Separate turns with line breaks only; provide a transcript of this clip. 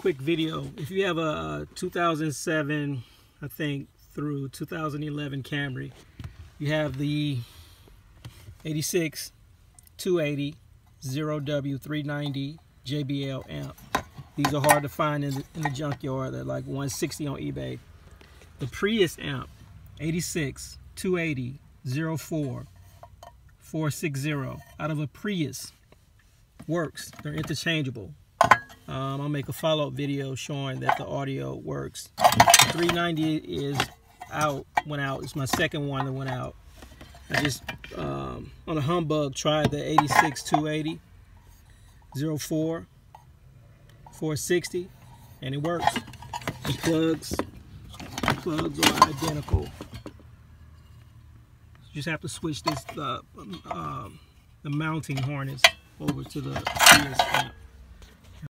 quick video. If you have a 2007, I think, through 2011 Camry, you have the 86 280 0W390 JBL amp. These are hard to find in the junkyard. They're like $160 on eBay. The Prius amp, 86 280 04 460, out of a Prius, works. They're interchangeable. I'll make a follow-up video showing that the audio works. 390 is out, went out. It's my second one that went out. I just, on a humbug, tried the 86 280 04 460, and it works. The plugs are identical. You just have to switch this the mounting harness over to the Prius amp.